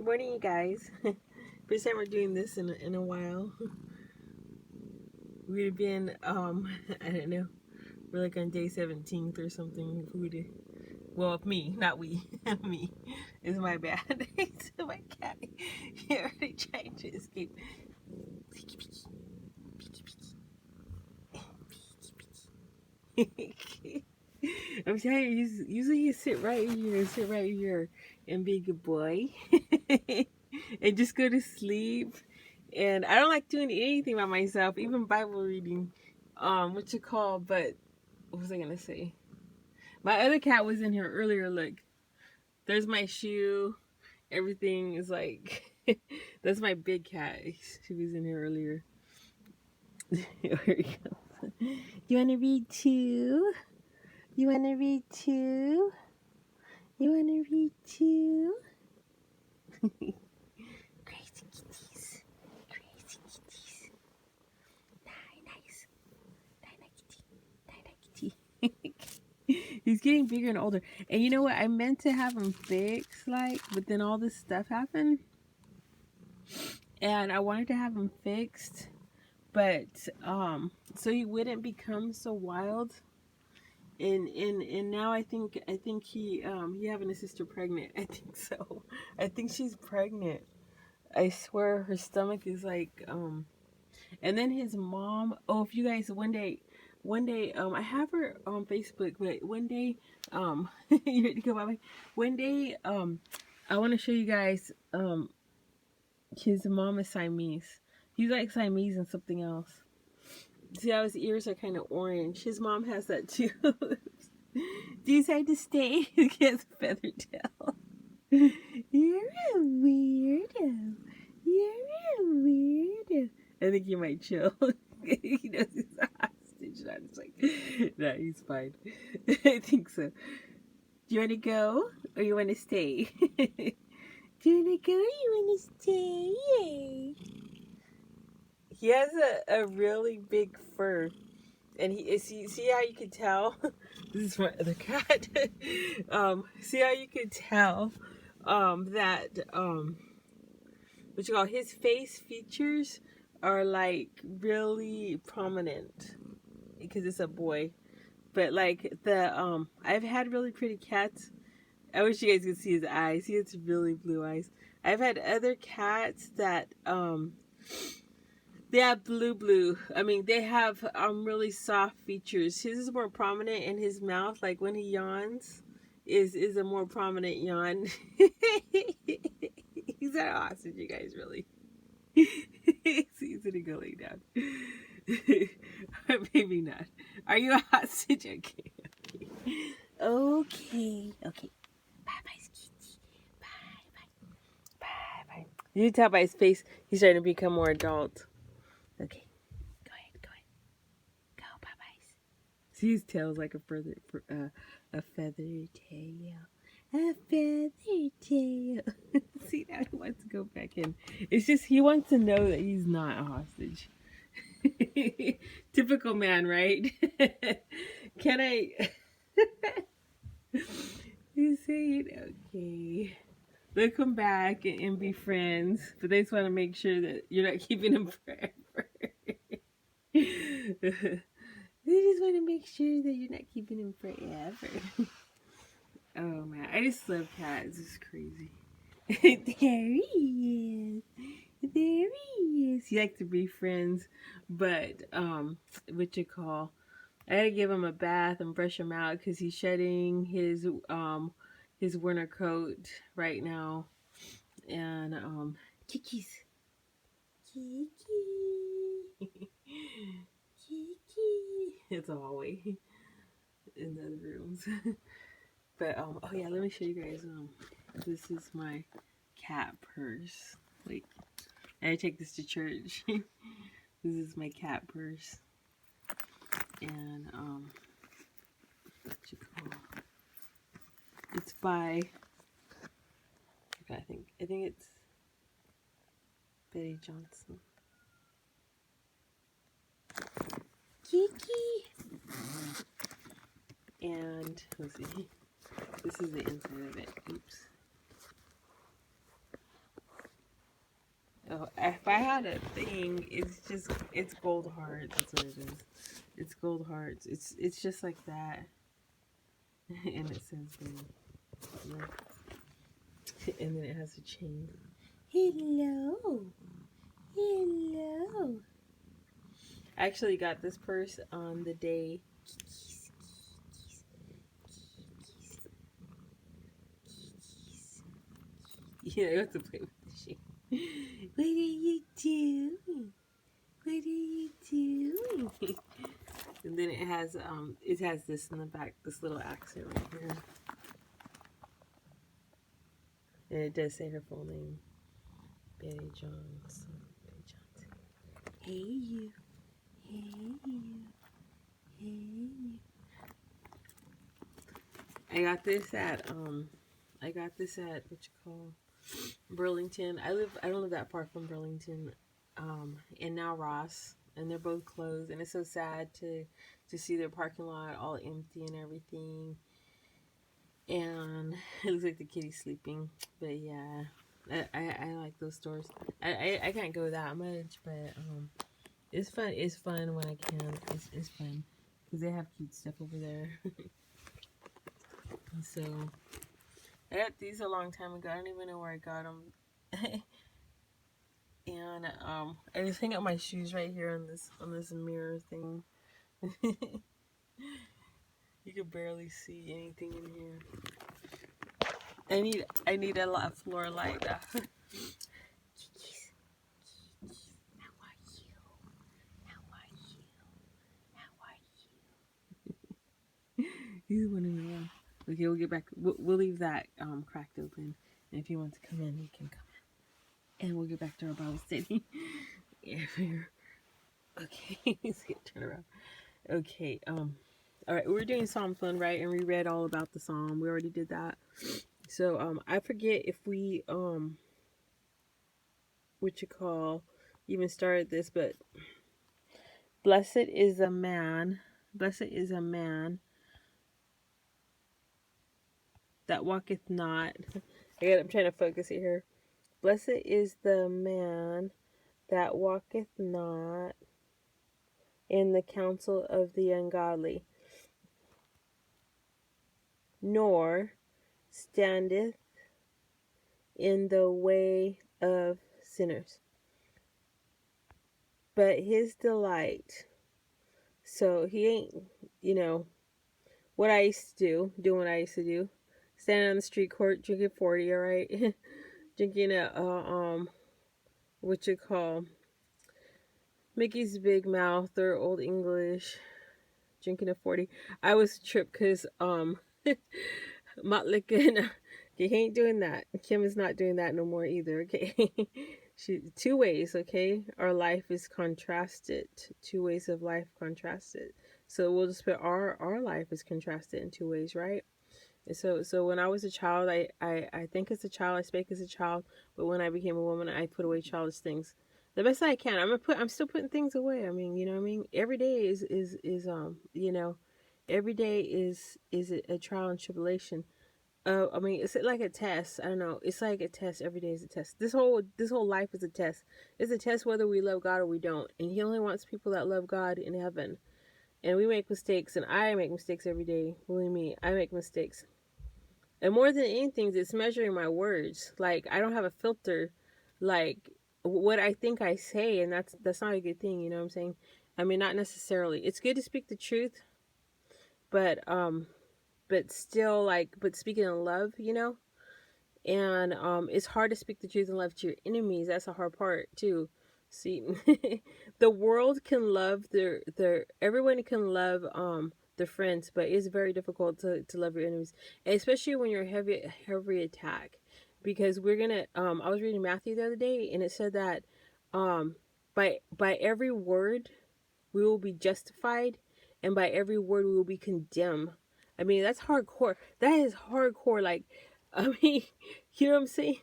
Good morning, you guys. First time we're doing this in a while. We'd have been, I don't know, we're like on day 17th or something. If we'd, well, me, not we, me. It's my bad. So my cat, he already trying to escape. I'm telling you, usually you sit right here, and be a good boy, and just go to sleep. And I don't like doing anything by myself, even Bible reading. What you call? But what was I gonna say? My other cat was in here earlier. Look, there's my shoe. Everything is like that's my big cat. She was in here earlier. Here we go. You want to read too? You want to read too? You want to read too? Crazy kitties. Crazy kitties. Nice. Nice kitty. He's getting bigger and older. And you know what? I meant to have him fixed, but then all this stuff happened. And I wanted to have him fixed, but so he wouldn't become so wild. And now I think he having his sister pregnant. I think so. I think she's pregnant. I swear her stomach is like and then his mom, oh, if you guys one day I have her on Facebook, but one day you ready to go, Bobby? One day I want to show you guys his mom is Siamese. He's like Siamese and something else. See how his ears are kind of orange. His mom has that too. Do you decide to stay? He has a feather tail. You're a weirdo. You're a weirdo. I think he might chill. He knows he's a hostage. I'm just like, no, he's fine. I think so. Do you want to go or you want to stay? Do you want to go or you want to stay? He has a really big fur. And see how you can tell? This is my other cat. See how you can tell that what you call his face features are like really prominent because it's a boy. But like I've had really pretty cats. I wish you guys could see his eyes. He has really blue eyes. I've had other cats that they have blue. I mean, they have really soft features. His is more prominent in his mouth, like when he yawns, is a more prominent yawn. He's not a hostage, you guys, really. He's gonna go lay down. Maybe not. Are you a hostage? Okay. Okay. Bye, Kitty. Bye. You can tell by his face, he's starting to become more adult. Okay, go ahead. Go, bye-byes. See, his tail's like a feather tail. A feather tail. See, now he wants to go back in. It's just, he wants to know that he's not a hostage. Typical man, right? Can I... He's saying, okay. They'll come back and be friends, but they just want to make sure that you're not keeping him forever. They just want to make sure that you're not keeping him forever. Oh man, I just love cats. It's crazy. There he is. He likes to be friends, but what you call? I gotta give him a bath and brush him out because he's shedding his winter coat right now. And Kiki's. Kiki. It's a hallway in the other rooms. But oh yeah, let me show you guys. This is my cat purse. Like, I take this to church. This is my cat purse, and what you call? It's by. I think it's Betty Johnson. Kiki. And let's see. This is the inside of it. Oops. Oh, if I had a thing, it's gold hearts. That's what it is. It's gold hearts. It's just like that, and it says gold. Yeah. And then it has a chain. Hello, hello. I actually got this purse on the day. Yeah, I have to play with the sheep. What are you doing? What are you doing? And then it has this in the back, this little accent right here. And it does say her full name. Betty Johnson. Betty Johnson. Hey you. Hey you. Hey you. I got this at what you call Burlington. I don't live that far from Burlington. And now Ross. And they're both closed, and it's so sad to see their parking lot all empty and everything. And it looks like the kitty's sleeping. But yeah, I like those stores. I can't go that much, but it's fun. It's fun when I can. It's fun because they have cute stuff over there. So I got these a long time ago. I don't even know where I got them. And I just hang up my shoes right here on this mirror thing. You can barely see anything in here. I need a lot of floor light. How are you? How are you? How are you? He's wondering around. Okay, we'll get back. We'll leave that cracked open, and if he wants to come in, he can come in, and we'll get back to our Bible study. Okay, let's get turn around. Okay, all right, we're doing Psalms 1, right? And we read all about the psalm. We already did that. So I forget if we what you call even started this, but blessed is a man that walketh not. I'm trying to focus it here. Blessed is the man that walketh not in the counsel of the ungodly, nor standeth in the way of sinners. But his delight, so he ain't, what I used to doing what I used to do, standing on the street court drinking 40, all right? Drinking what you call Mickey's Big Mouth or Old English, drinking a 40. I was tripped because Motlick he ain't doing that. Kim is not doing that no more either. Okay, two ways. Okay, our life is contrasted. Two ways of life contrasted. So we'll just put our life is contrasted in two ways, right? And so when I was a child, I think as a child, I spake as a child, but when I became a woman, I put away childish things. The best I can. I'm still putting things away. I mean, you know what I mean? Every day is every day is a trial and tribulation. I mean, it's like a test. I don't know. It's like a test. Every day is a test. This whole life is a test. It's a test whether we love God or we don't. And He only wants people that love God in heaven. And we make mistakes, and I make mistakes every day. Believe me, I make mistakes. And more than anything, it's measuring my words. Like, I don't have a filter. Like, what I think I say, and that's not a good thing. You know what I'm saying? I mean, not necessarily. It's good to speak the truth, but still, but speaking in love, and it's hard to speak the truth in love to your enemies. That's a hard part too. See, the world can love everyone can love their friends, but it's very difficult to love your enemies, and especially when you're heavy attack, because we're gonna I was reading Matthew the other day, and it said that by every word we will be justified, and by every word we will be condemned. I mean, that's hardcore. That is hardcore. Like, I mean, you know what I'm saying?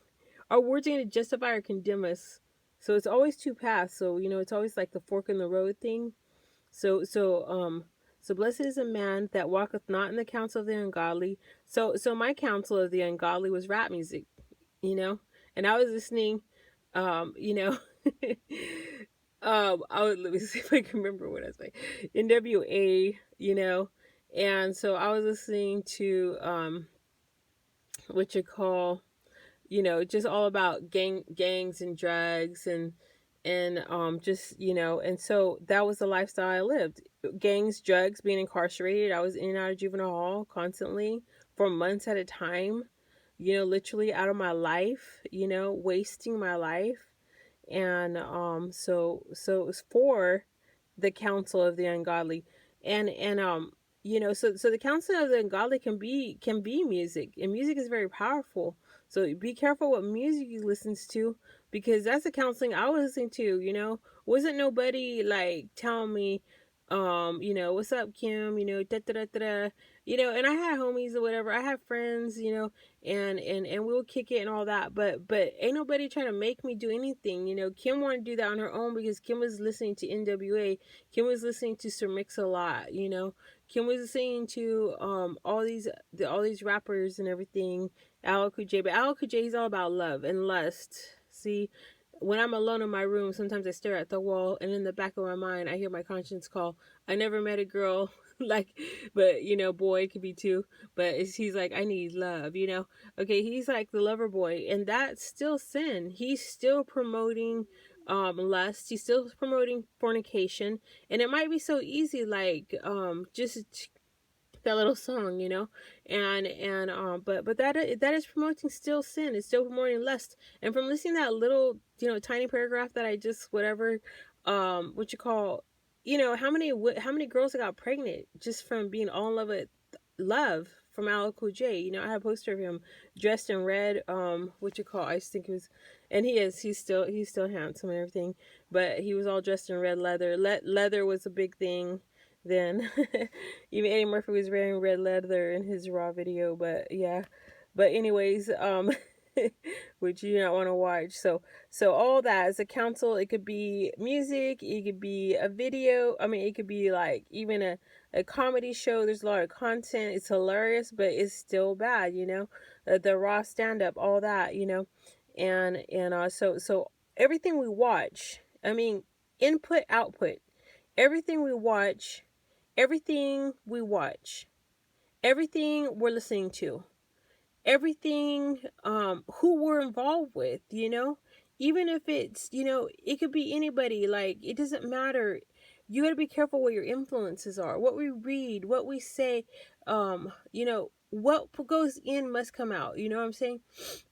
Our words are going to justify or condemn us. So it's always two paths. So, it's always like the fork in the road thing. So blessed is a man that walketh not in the counsel of the ungodly. So my counsel of the ungodly was rap music, and I was listening You know, let me see if I can remember what I was like. NWA, you know, and so I was listening to what you call, you know, just all about gangs and drugs and just, you know, and so that was the lifestyle I lived. Gangs, drugs, being incarcerated. I was in and out of juvenile hall constantly for months at a time, you know, literally out of my life, you know, wasting my life. And so it was for the counsel of the ungodly. And you know, so the counsel of the ungodly can be music, and music is very powerful. So be careful what music you listens to, because that's the counseling I was listening to, you know. Wasn't nobody like telling me, you know, what's up, Kim, you know, da da da da da. You know, and I had homies or whatever, I had friends, you know, and we'll kick it and all that, but ain't nobody trying to make me do anything, you know. Kim wanted to do that on her own because Kim was listening to NWA. Kim was listening to Sir Mix a Lot, you know. Kim was listening to all these rappers and everything. Al J, but Al J, he's all about love and lust. See, when I'm alone in my room, sometimes I stare at the wall, and in the back of my mind I hear my conscience call. I never met a girl like, but you know, boy, it could be too, but he's like, I need love, you know. Okay, he's like the lover boy, and that's still sin. He's still promoting lust. He's still promoting fornication, and it might be so easy, like just that little song, you know, and but that is promoting still sin. It's still promoting lust. And from listening to that little, you know, tiny paragraph that I just whatever, what you call, you know, how many girls got pregnant just from being all in love with love from Al Cool J. You know, I had a poster of him dressed in red. What you call? I just think it was, and he's still handsome and everything, but he was all dressed in red leather. Leather was a big thing then. Even Eddie Murphy was wearing red leather in his Raw video, but yeah. But anyways, which you don't want to watch. So all that is a counsel. It could be music, it could be a video. I mean, it could be like even a comedy show. There's a lot of content. It's hilarious, but it's still bad, you know. The raw stand up, all that, you know. And so everything we watch, I mean, input output. Everything we watch, everything we watch, everything we're listening to, everything who we're involved with, you know, even if it's, you know, it could be anybody, like it doesn't matter. You got to be careful what your influences are, what we read, what we say. You know, what goes in must come out, you know what I'm saying?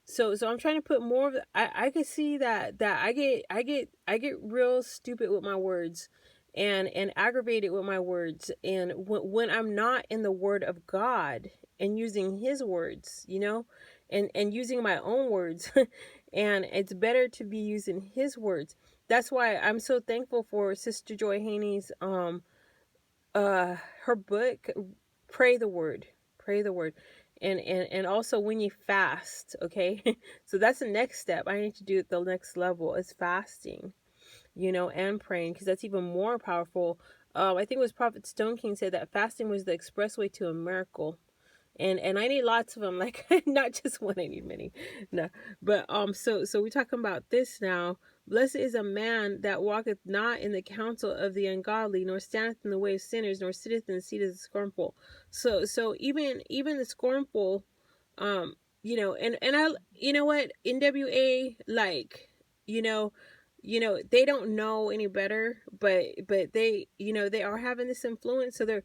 So I'm trying to put more of the, I could see that I get real stupid with my words, and aggravated with my words, and when I'm not in the word of God and using his words, you know, and using my own words. And it's better to be using his words. That's why I'm so thankful for Sister Joy Haney's uh her book, Pray the Word. Pray the Word. And also when you fast, okay? So that's the next step I need to do at the next level, is fasting, you know, and praying, because that's even more powerful. I think it was Prophet Stone King said that fasting was the expressway to a miracle. And I need lots of them, like not just one, I need many. No, but so we're talking about this now. Blessed is a man that walketh not in the counsel of the ungodly, nor standeth in the way of sinners, nor sitteth in the seat of the scornful. So even the scornful, you know, and I, you know what, NWA, like, you know, they don't know any better, but they, you know, they are having this influence. So they're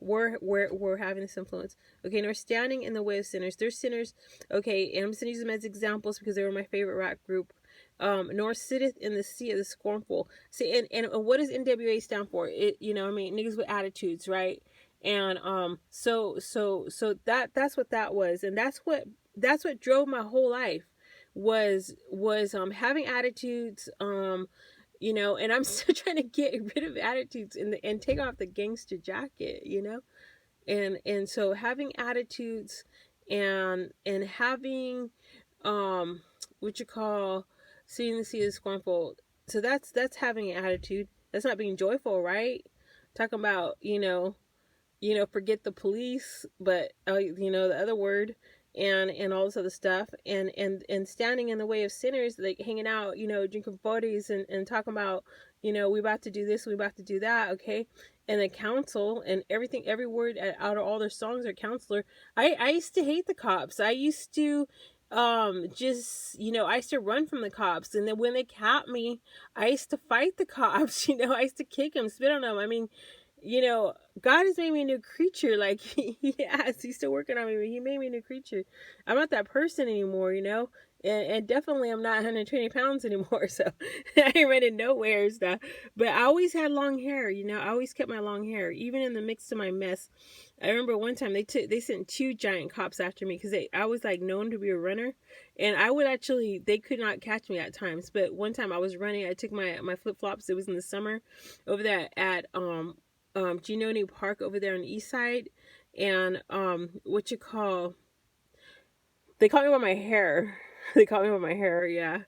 we're having this influence. Okay, and we're standing in the way of sinners. They're sinners. Okay, and I'm just gonna use them as examples because they were my favorite rap group. Nor sitteth in the seat of the scornful. See, and what does NWA stand for? It, you know, I mean, niggas with attitudes, right? And so that's what that was, and that's what drove my whole life, was having attitudes, you know, and I'm still trying to get rid of attitudes and take off the gangster jacket, you know. And so having attitudes, and having what you call seeing the sea of scornful. So that's having an attitude. That's not being joyful, right? Talking about, you know, forget the police, but you know, the other word, and all this other stuff, and standing in the way of sinners, like hanging out, drinking 40s and talking about, we about to do this, we about to do that, okay? And the counsel and everything, every word out of all their songs are counselor. I used to hate the cops. I used to just, I used to run from the cops, and then when they caught me, I used to fight the cops. I used to kick them, spit on them. I mean, God has made me a new creature. Like, he has. He's still working on me, but he made me a new creature. I'm not that person anymore, and definitely I'm not 120 pounds anymore. So I ain't running nowhere and stuff. But I always had long hair, I always kept my long hair, even in the mix of my mess. I remember one time they sent two giant cops after me because I was like known to be a runner, and I would actually, they could not catch me at times. But one time I was running, I took my flip flops. It was in the summer, over there at Genoni Park over there on the east side, and they caught me by my hair. They caught me by my hair, yeah.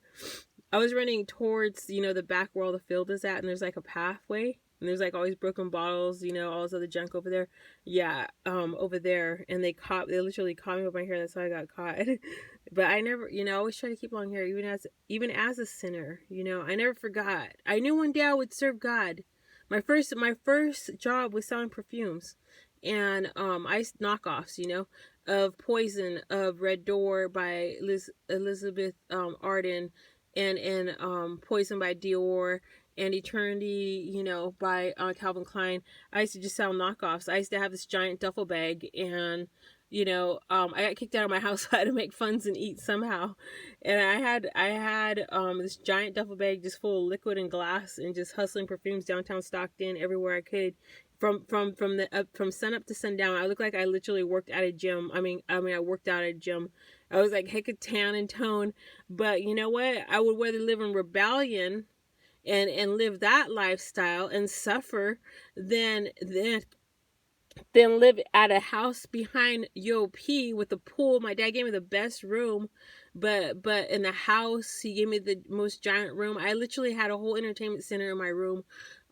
I was running towards, the back where all the field is at, and there's like a pathway, and there's like always broken bottles, all this other junk over there. Yeah, over there, and they literally caught me with my hair. That's how I got caught. But I never, I always try to keep long hair, even as a sinner. I never forgot. I knew one day I would serve God. My first job was selling perfumes, and I knockoffs, of Poison, of Red Door by Elizabeth Arden, and Poison by Dior, and Eternity, by Calvin Klein. I used to just sell knockoffs. I used to have this giant duffel bag, and I got kicked out of my house. I had to make funds and eat somehow, and I had this giant duffel bag just full of liquid and glass, and just hustling perfumes downtown Stockton, everywhere I could. From sun up to sundown, I looked like I literally worked at a gym. I worked out at a gym. I was like heck of tan and tone, but you know what? I would rather live in rebellion and live that lifestyle and suffer than live at a house behind UOP with a pool. My dad gave me the best room, but in the house he gave me the most giant room. I literally had a whole entertainment center in my room.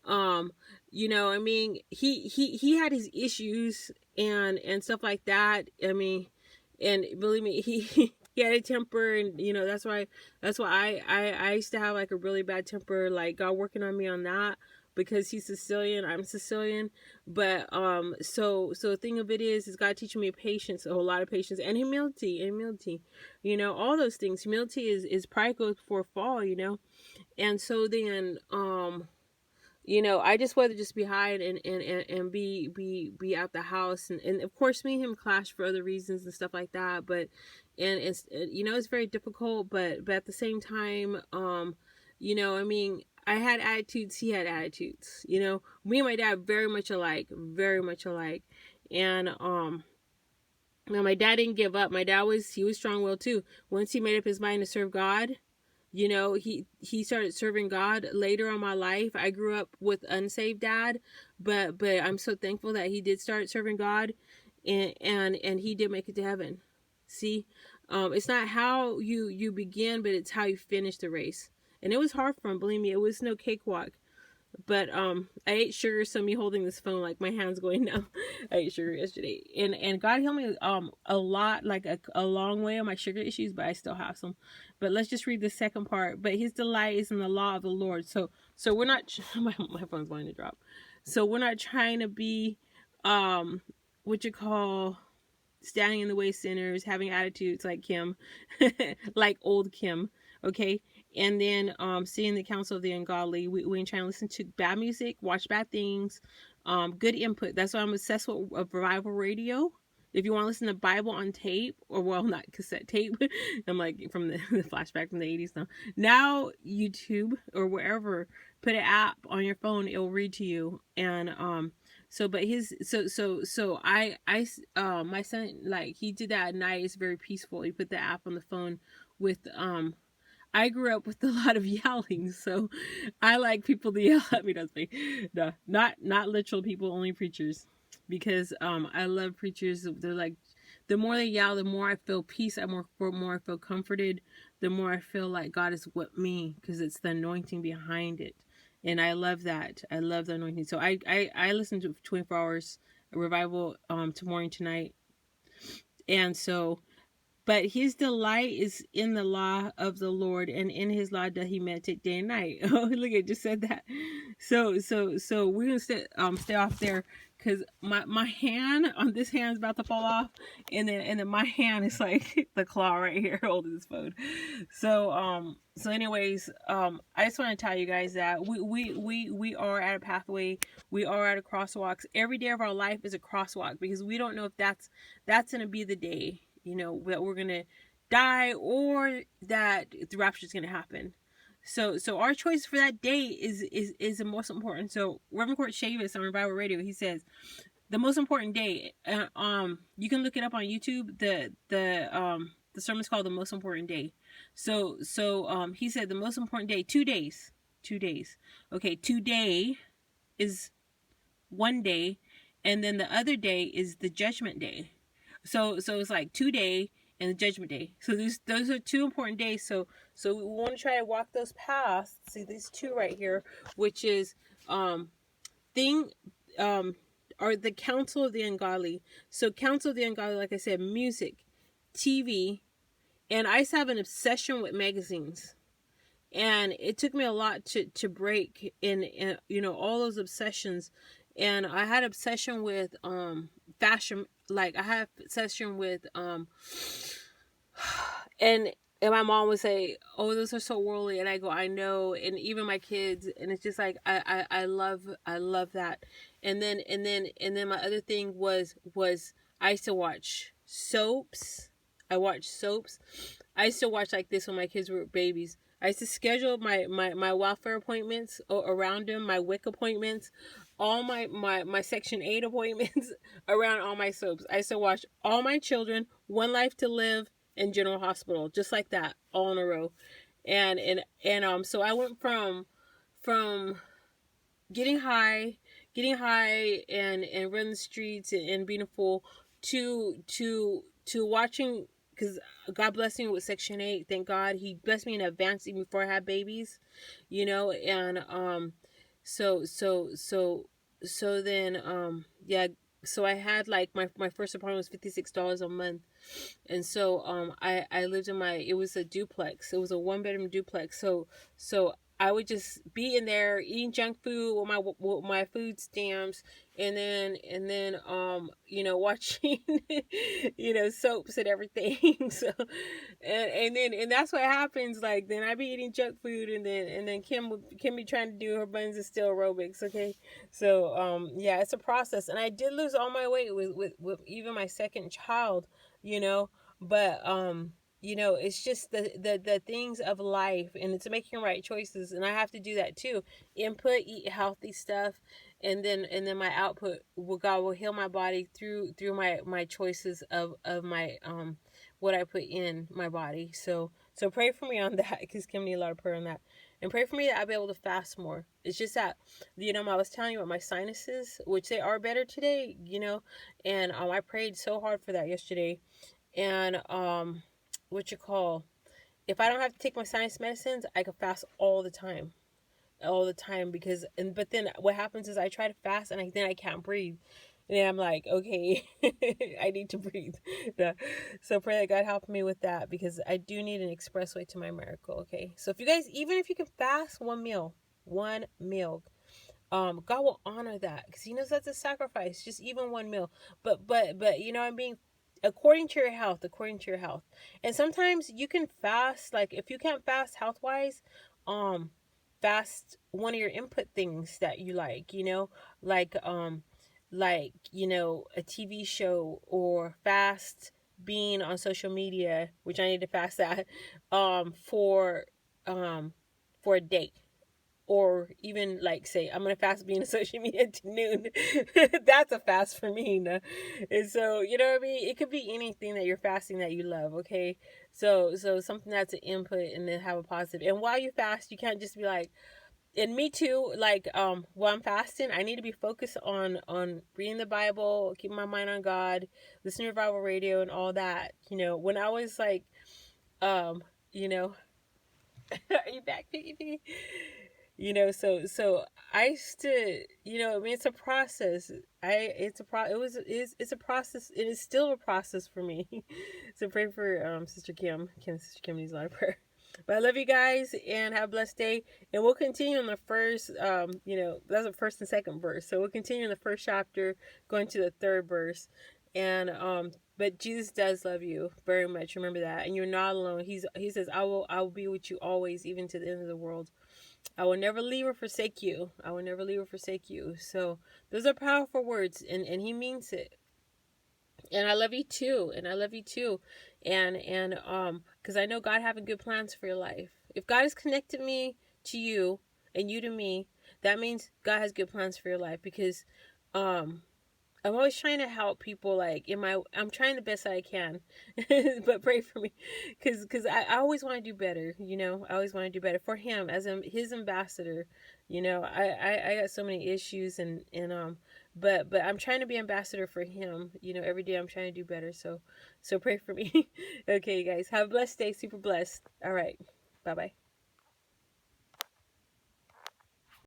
um he had his issues and stuff like that. And believe me, he had a temper, and that's why I used to have like a really bad temper. Like, God working on me on that, because he's Sicilian, I'm Sicilian. But so the thing of it is God teaching me patience, a whole lot of patience, and humility, all those things. Humility is pride goes before fall. And so then I just wanted to just be hide and be out the house, and of course me and him clashed for other reasons and stuff like that. But and it's very difficult, but at the same time, I had attitudes, he had attitudes. Me and my dad very much alike, very much alike. And now my dad didn't give up. My dad he was strong-willed too. Once he made up his mind to serve God, he started serving God later on my life. I grew up with unsaved dad, but I'm so thankful that he did start serving God, and he did make it to heaven. See, it's not how you begin, but it's how you finish the race. And it was hard for him, believe me. It was no cakewalk. But I ate sugar, so me holding this phone, like my hands going numb. I ate sugar yesterday, and God helped me a lot, like a long way on my sugar issues, but I still have some. But let's just read the second part. But his delight is in the law of the Lord. So we're not my phone's going to drop. So we're not trying to be what you call standing in the way of sinners, having attitudes like Kim, like old Kim, okay? And then seeing the counsel of the ungodly. We ain't trying to listen to bad music, watch bad things, good input. That's why I'm obsessed with revival radio. If you want to listen to Bible on tape, or well, not cassette tape, I'm like from the flashback from the 80s now. Now YouTube or wherever, put an app on your phone, it'll read to you. And so but my son, like, he did that at night. It's very peaceful. He put the app on the phone with I grew up with a lot of yelling, so I like people to yell at me. That's me. No, not literal people, only preachers, because I love preachers. They're like, the more they yell, the more I feel peace. The more I feel comforted. The more I feel like God is with me, because it's the anointing behind it, and I love that. I love the anointing. So I listen to 24 hours revival to morning to night, and so But his delight is in the law of the Lord, and in his law doth he meditate day and night. Oh, look, it just said that. So we're gonna stay off there, because my hand on this hand is about to fall off, and then my hand is like the claw right here holding this phone. So anyways, I just want to tell you guys that we are at a pathway. We are at a crosswalks. Every day of our life is a crosswalk, because we don't know if that's gonna be the day, that we're gonna die, or that the rapture is gonna happen. So our choice for that day is the most important. So Reverend Court Shavis on Revival Radio, he says the most important day. You can look it up on YouTube. The sermon's called The Most Important Day. So he said the most important day, 2 days. 2 days. Okay, today is one day, and then the other day is the judgment day. So it's like 2 day and the judgment day. So those are two important days. So we want to try to walk those paths. See these two right here, which is thing or the counsel of the ungodly. So counsel of the ungodly, like I said, music, TV, and I used to have an obsession with magazines. And it took me a lot to break in all those obsessions. And I had obsession with fashion. Like I had obsession with and my mom would say, "Oh, those are so worldly," and I go, "I know," and even my kids, and it's just like I love that. And then my other thing was I used to watch soaps. I watched soaps. I used to watch like this when my kids were babies. I used to schedule my welfare appointments around them, my WIC appointments, all my Section 8 appointments around all my soaps. I used to watch All My Children, One Life to Live, and General Hospital, just like that, all in a row. And so I went from getting high and running the streets and being a fool to watching, because God blessed me with Section 8. Thank God he blessed me in advance even before I had babies, and so then yeah, so I had like my first apartment was $56 a month. And so I lived in it was a duplex. It was a 1-bedroom duplex. So I would just be in there eating junk food with my food stamps, and then watching soaps and everything. So and that's what happens. Like then I be eating junk food, and then Kim be trying to do her buns and still aerobics. Okay, so yeah, it's a process. And I did lose all my weight with even my second child. But it's just the things of life, and it's making right choices, and I have to do that too. Eat healthy stuff, and then my output God will heal my body through my choices of my what I put in my body. So pray for me on that, because Kim needs a lot of prayer on that. And pray for me that I'll be able to fast more. It's just that, I was telling you about my sinuses, which they are better today, and I prayed so hard for that yesterday. And if I don't have to take my sinus medicines, I can fast all the time, but then what happens is I try to fast, and then I can't breathe. And I'm like, okay, I need to breathe. So pray that God help me with that, because I do need an expressway to my miracle. Okay, so if you guys, even if you can fast one meal, God will honor that, because He knows that's a sacrifice. Just even one meal, but I'm being according to your health. And sometimes you can fast. Like if you can't fast health wise, fast one of your input things that you like. A TV show, or fast being on social media, which I need to fast that for a date. Or even like say I'm gonna fast being on social media to noon. That's a fast for me. And so what I mean, it could be anything that you're fasting that you love. Okay, so something that's an input, and then have a positive. And while you fast, you can't just be like, and me too, like while I'm fasting, I need to be focused on reading the Bible, keeping my mind on God, listening to Revival Radio and all that. When I was like are you back, Piggy? So I used to, I mean, it's a process. It's a process. It is still a process for me. So pray for Sister Sister Kim needs a lot of prayer. But I love you guys and have a blessed day. And we'll continue in the first, that's the first and second verse. So we'll continue in the first chapter, going to the third verse. And but Jesus does love you very much. Remember that. And you're not alone. He says, I will be with you always, even to the end of the world. I will never leave or forsake you. I will never leave or forsake you. So those are powerful words, and he means it. And I love you too. And I love you too. And because I know God having good plans for your life. If God has connected me to you and you to me, that means God has good plans for your life. Because I'm always trying to help people, like I'm trying the best I can. But pray for me, because I always want to do better. I always want to do better for him as his ambassador. I got so many issues, and but I'm trying to be ambassador for him. Every day I'm trying to do better. So pray for me. Okay, guys, have a blessed day. Super blessed. All right, bye bye.